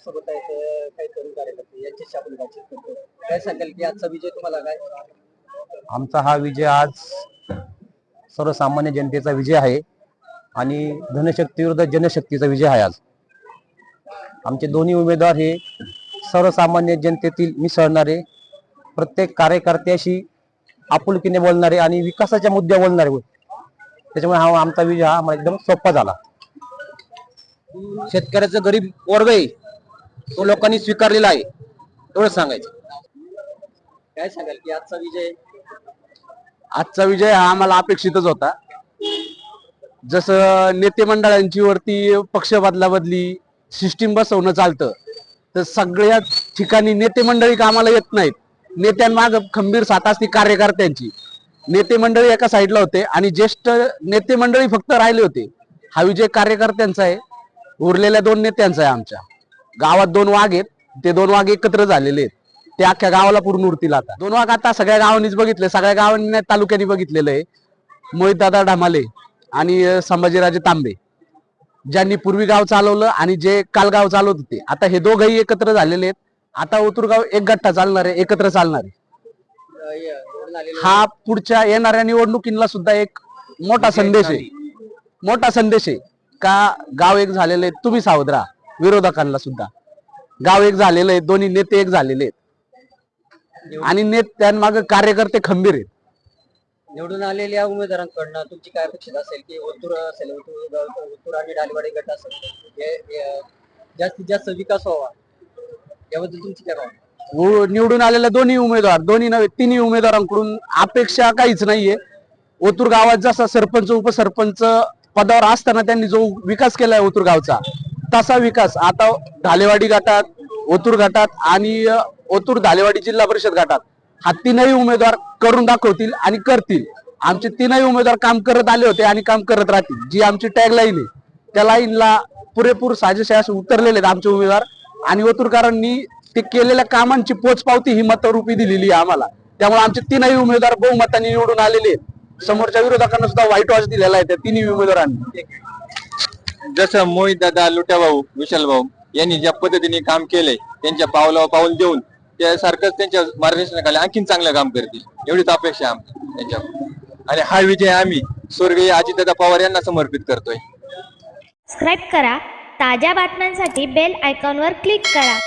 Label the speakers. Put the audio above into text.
Speaker 1: माझ्यासोबत आहेत काही तरुण कार्यकर्ते, यांच्याशी आपण बातचीत करतो. काय सांगाल की आजचा विजय तुम्हाला काय?
Speaker 2: आमचा हा विजय आज सर्वसामान्य जनतेचा विजय आहे आणि धनशक्ती विरुद्ध जनशक्तीचा विजय आहे. आज आमचे दोन्ही उमेदवार हे सर्वसामान्य जनतेतील मिसळणारे, प्रत्येक कार्यकर्त्याशी आपुलकीने बोलणारे आणि विकासाच्या मुद्द्यावर बोलणारे होते. त्याच्यामुळे हा आमचा विजय हा आम्हाला एकदम सोपा झाला. शेतकऱ्याचं गरीब वर्ग आहे तो लोकांनी स्वीकारलेला आहे, एवढं सांगायचं.
Speaker 1: काय सांगाल की
Speaker 3: आजचा विजय हा आम्हाला अपेक्षितच होता. जसं नेते मंडळांची वरती पक्ष बदलाबदली सिस्टीम बसवणं चालतं, तर सगळ्या ठिकाणी नेते मंडळी कामाला येत नाहीत. नेत्यांमाग खंबीर साथ असते कार्यकर्त्यांची. नेते मंडळी एका साईडला होते आणि ज्येष्ठ नेते मंडळी फक्त राहिले होते. हा विजय कार्यकर्त्यांचा आहे, उरलेल्या दोन नेत्यांचा आहे. आमच्या गावात दोन वाघ आहेत, ते दोन वाघ एकत्र झालेले आहेत, ते अख्ख्या गावाला पूर्ण उरतील. आता दोन वाघ आता सगळ्या गावांनीच बघितले, सगळ्या गावांनी तालुक्यांनी बघितलेलं आहे. मोहितदादा ढामाले आणि संभाजीराजे तांबे, ज्यांनी पूर्वी गाव चालवलं आणि जे काल गाव चालवत होते, आता हे दोघंही एकत्र झालेले आहेत. आता ओतूरगाव एक गठ्ठा चालणार आहे, एकत्र चालणार आहे. हा पुढच्या येणाऱ्या निवडणुकीला सुद्धा एक मोठा संदेश आहे, मोठा संदेश आहे का गाव एक झालेलं आहे. तुम्ही सावध राहा. विरोधकांना सुद्धा गाव एक झालेलं आहे, दोन्ही नेते एक झालेले आहेत आणि नेत्यांमागे कार्यकर्ते खंबीर आहेत.
Speaker 1: निवडून आलेल्या उमेदवारांकडनं तुमची काय अपेक्षा असेल की ओतूर असेल, ओतूर आणि डालेवाडी गट असेल, जास्तीत जास्त विकास व्हावा, याबद्दल तुमची काय भावना?
Speaker 3: निवडून आलेल्या दोन्ही उमेदवार, दोन्ही नव्हे तिन्ही उमेदवारांकडून अपेक्षा काहीच नाहीये. ओतूर गावात जसा सरपंच उपसरपंच पदावर असताना त्यांनी जो विकास केलाय ओतूर गावचा, तसा विकास आता ढालेवाडी गटात, ओतूर गटात आणि ओतूर ढालेवाडी जिल्हा परिषद गटात हा तीनही उमेदवार करून दाखवतील आणि करतील. आमचे तीनही उमेदवार काम करत आले होते आणि काम करत राहतील. जी आमची टॅगलाईन आहे त्या लाईनला पुरेपूर साजेसे उतरलेले आहेत आमचे उमेदवार आणि ओतूरकरांनी ते केलेल्या कामांची पोचपावती ही मतरूपी दिलेली आहे आम्हाला. त्यामुळे आमचे तीनही उमेदवार बहुमताने निवडून आलेले आहेत. समोरच्या विरोधकांना सुद्धा व्हाईट वॉश दिलेला आहे त्या तिन्ही उमेदवारांनी.
Speaker 4: जसं मोहित दादा, लुट्या भाऊ, विशाल भाऊ यांनी ज्या पद्धतीने काम केलंय, त्यांच्या पावलावर पाऊल देऊन त्यासारखंच त्यांच्या मार्गदर्शनाखाली आणखीन चांगलं काम करतील एवढीच अपेक्षा आमची त्यांच्या. आणि हा विजय आम्ही स्वर्गीय अजितदादा पवार यांना समर्पित करतोय.
Speaker 5: सबस्क्राईब करा. ताज्या बातम्यांसाठी बेल आयकॉनवर क्लिक करा.